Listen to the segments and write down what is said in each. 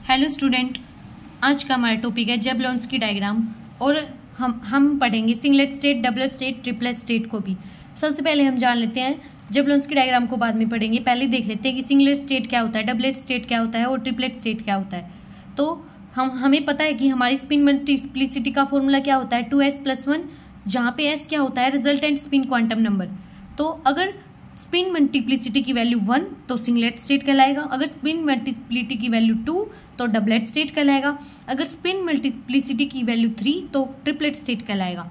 Hello student, आज का हमारा टॉपिक है जैवलॉन्स्की डायग्राम और हम पढ़ेंगे singlet state, doublet state, triplet state को भी। सबसे पहले हम जान लेते हैं जैवलॉन्स्की डायग्राम को बाद में पढ़ेंगे। पहले देख लेते हैं कि सिंगलेट स्टेट क्या होता है, डबलेट स्टेट क्या होता है और ट्रिपलेट स्टेट क्या होता है। तो हमें पता है कि हमारी स्पिन मल्टीप्लिसिटी का फॉर्मूला क्या होता है 2s+1, जहाँ पे s क्या होता है रिजल्टेंट स्पिन क्वांटम नंबर। तो अगर स्पिन मल्टीप्लिसिटी की वैल्यू 1 तो सिंगलेट स्टेट कहलाएगा, अगर स्पिन मल्टीप्लिसिटी की वैल्यू 2 तो डबलेट स्टेट कहलाएगा, अगर स्पिन मल्टीप्लिसिटी की वैल्यू 3 तो ट्रिपलेट स्टेट कहलाएगा।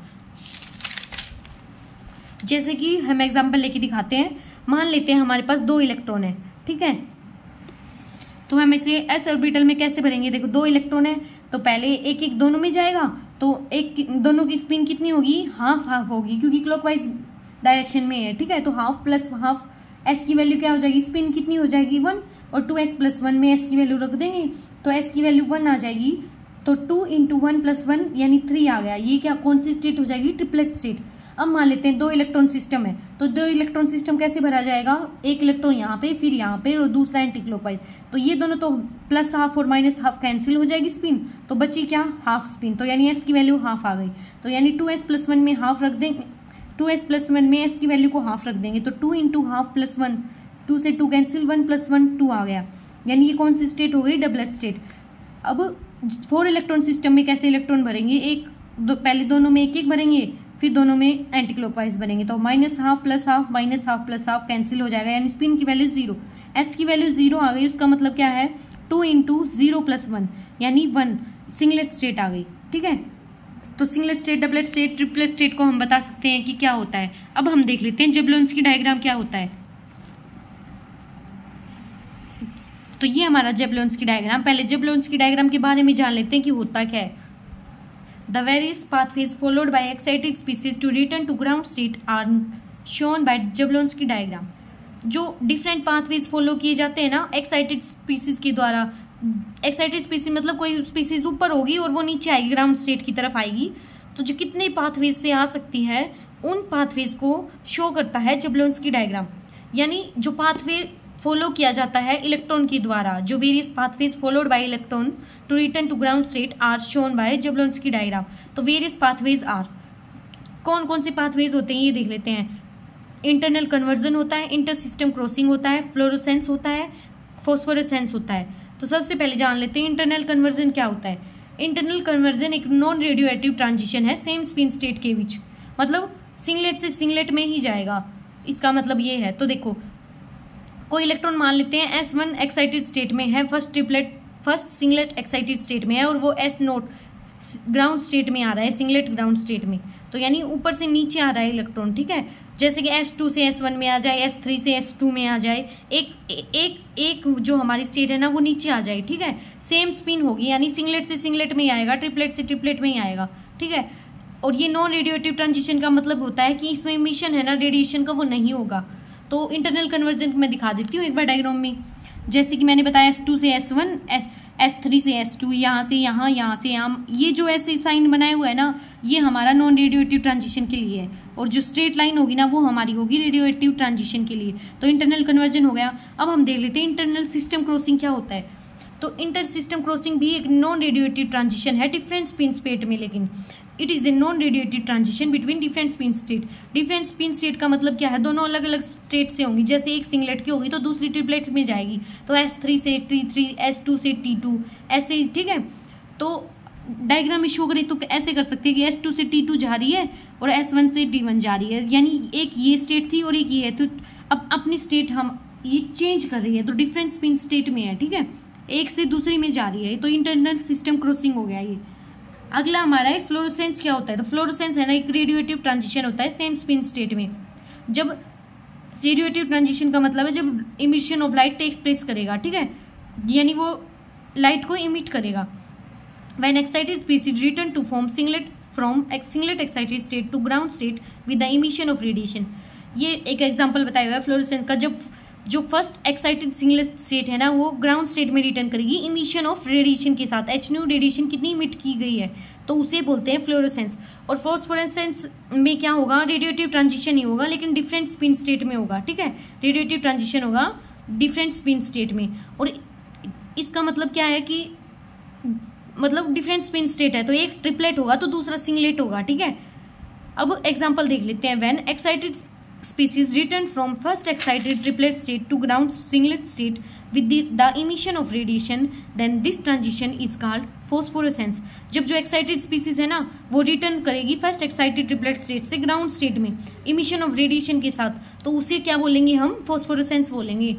जैसे कि हम एग्जांपल लेके दिखाते हैं। मान लेते हैं हमारे पास 2 इलेक्ट्रॉन है, ठीक है। तो हम इसे एस ऑर्बिटल में कैसे भरेंगे, देखो 2 इलेक्ट्रॉन है तो पहले एक एक दोनों में जाएगा, तो एक दोनों की स्पिन कितनी होगी, हाफ हाफ होगी, क्योंकि क्लॉकवाइज डायरेक्शन में है, ठीक है। तो हाफ प्लस हाफ, एस की वैल्यू क्या हो जाएगी, स्पिन कितनी हो जाएगी 1, और 2s+1 में एस की वैल्यू रख देंगे तो एस की वैल्यू 1 आ जाएगी। तो 2 × 1+1 यानी 3 आ गया। ये क्या कौन सी स्टेट हो जाएगी, ट्रिपलेट स्टेट। अब मान लेते हैं 2 इलेक्ट्रॉन सिस्टम है, तो 2 इलेक्ट्रॉन सिस्टम कैसे भरा जाएगा, एक इलेक्ट्रॉन यहाँ पे फिर यहाँ पे और दूसरा एंटी क्लॉकवाइज। तो ये दोनों तो प्लस हाफ और माइनस हाफ कैंसिल हो जाएगी स्पिन, तो बची क्या हाफ स्पिन। तो यानी एस की वैल्यू हाफ आ गई, तो यानी 2s+1 में हाफ रख देंगे, 2s+1 में एस की वैल्यू को हाफ रख देंगे तो 2 × हाफ + 1, 2 से 2 कैंसिल, 1 + 1 2 आ गया। यानी ये कौन सी स्टेट हो गई, डबलेट स्टेट। अब 4 इलेक्ट्रॉन सिस्टम में कैसे इलेक्ट्रॉन भरेंगे, पहले दोनों में एक एक भरेंगे, फिर दोनों में एंटी क्लॉकवाइज भरेंगे। तो minus half plus half, minus half plus half cancel हो जाएगा, यानी स्पिन की वैल्यू 0, एस की वैल्यू 0 आ गई। उसका मतलब क्या है 2 × 0 + 1 यानी 1, सिंगलेट स्टेट आ गई, ठीक है। तो singlet state, doublet state, triplet state को हम बता सकते हैं कि क्या होता है। अब हम देख लेते हैं जैवलॉन्स्की डायग्राम क्या होता है। तो ये हमारा जैवलॉन्स्की डायग्राम। पहले जैवलॉन्स्की डायग्राम के बारे में जान लेते हैं कि होता क्या है। The various pathways followed by excited species to return to ground state are shown by Jablonski diagram. जो डिफरेंट पाथवेज फॉलो किए जाते हैं ना एक्साइटेड स्पीसीज के द्वारा, एक्साइटेड स्पीसीज मतलब कोई स्पीसीज ऊपर होगी और वो नीचे आएगी, ग्राउंड स्टेट की तरफ आएगी, तो जो कितने पाथवेज से आ सकती है उन पाथवेज को शो करता है जैवलॉन्स्की डायग्राम। यानी जो पाथवे फॉलो किया जाता है इलेक्ट्रॉन के द्वारा, जो various pathways followed by electron to return to ground state are shown by Jablonski diagram. तो वेरियस पाथवेज आर, कौन कौन से पाथवेज होते हैं ये देख लेते हैं। इंटरनल कन्वर्जन होता है, इंटर सिस्टम क्रॉसिंग होता है, फ्लोरोसेंस होता है, फॉस्फोरेसेंस होता है। तो सबसे पहले जान लेते हैं इंटरनल कन्वर्जन क्या होता है। इंटरनल कन्वर्जन एक नॉन रेडियो एक्टिव ट्रांजिशन है सेम स्पिन स्टेट के बीच, मतलब सिंगलेट से सिंगलेट में ही जाएगा, इसका मतलब ये है। तो देखो कोई इलेक्ट्रॉन मान लेते हैं S1 एक्साइटेड स्टेट में है, फर्स्ट सिंगलेट एक्साइटेड स्टेट में है, और वो S0 ग्राउंड स्टेट में आ रहा है, सिंगलेट ग्राउंड स्टेट में। तो यानी ऊपर से नीचे आ रहा है इलेक्ट्रॉन, ठीक है। जैसे कि S2 से S1 में आ जाए, S3 से S2 में आ जाए, एक जो हमारी स्टेट है ना वो नीचे आ जाए, ठीक है। सेम स्पिन होगी, यानी सिंगलेट से सिंगलेट में ही आएगा, ट्रिपलेट से ट्रिपलेट में ही आएगा, ठीक है। और ये नॉन रेडियोएक्टिव ट्रांजिशन का मतलब होता है कि इसमें इमिशन है ना रेडिएशन का, वो नहीं होगा। तो इंटरनल कन्वर्जन मैं दिखा देती हूँ एक बार डायग्राम में। जैसे कि मैंने बताया S2 से S1, S3 से S2, यहाँ से यहाँ, यहाँ से यहाँ, ये जो ऐसे साइन बनाया हुआ है ना ये हमारा नॉन रेडियोएक्टिव ट्रांजिशन के लिए है, और जो स्ट्रेट लाइन होगी ना वो हमारी होगी रेडियोएक्टिव ट्रांजिशन के लिए। तो इंटरनल कन्वर्जन हो गया। अब हम देख लेते हैं इंटरनल सिस्टम क्रॉसिंग क्या होता है। तो इंटर सिस्टम क्रॉसिंग भी एक नॉन रेडियोएक्टिव ट्रांजिशन है डिफरेंट स्पिन स्टेट में, लेकिन it is a non radioactive transition between different spin state. Different spin state का मतलब क्या है, दोनों अलग अलग स्टेट से होंगी। जैसे एक सिंगलेट की होगी तो दूसरी ट्रिपलेट्स में जाएगी, तो S3 से T3, S2 से T2 ऐसे ही, ठीक है। तो डायग्राम में शो करें तो ऐसे कर सकते हैं कि S2 से T2 जा रही है और S1 से T1 जा रही है, यानी एक ये स्टेट थी और एक ये है। तो अब अपनी स्टेट हम ये चेंज कर रही है, तो डिफरेंट स्पिन स्टेट में है, ठीक है, एक से दूसरी में जा रही है। तो इंटरनल सिस्टम क्रॉसिंग हो गया ये। अगला हमारा है फ्लोरोसेंस क्या होता है। तो फ्लोरोसेंस है ना एक रेडियोएक्टिव ट्रांजिशन होता है सेम स्पिन स्टेट में। जब रेडियोएक्टिव ट्रांजिशन का मतलब है जब emission of light takes place करेगा, ठीक है, यानी वो लाइट को इमिट करेगा। When excited species return to form singlet from singlet excited state to ground state with the emission of radiation. ये एक एग्जाम्पल बताया हुआ है फ्लोरोसेंस का। जब जो फर्स्ट एक्साइटेड सिंगलेट स्टेट है ना वो ग्राउंड स्टेट में रिटर्न करेगी इमिशन ऑफ रेडिएशन के साथ। hν रेडिएशन कितनी इमिट की गई है तो उसे बोलते हैं फ्लोरोसेंस। और फॉस्फोरेसेंस में क्या होगा, रेडियोएक्टिव ट्रांजिशन ही होगा लेकिन डिफरेंट स्पिन स्टेट में होगा, ठीक है। रेडियोएक्टिव ट्रांजिशन होगा डिफरेंट स्पिन स्टेट में। और इसका मतलब क्या है कि मतलब डिफरेंट स्पिन स्टेट है, तो एक ट्रिपलेट होगा तो दूसरा सिंगलेट होगा, ठीक है। अब एग्जांपल देख लेते हैं। When excited species return from first excited triplet state to ground singlet state with the emission of radiation, then this transition is called phosphorescence। जब जो एक्साइटेड स्पीसीज है ना वो रिटर्न करेगी फर्स्ट एक्साइटेड ट्रिपलेट स्टेट से ground state में emission of radiation के साथ, तो उसे क्या बोलेंगे हम, फोस्फोरेसेंस बोलेंगे।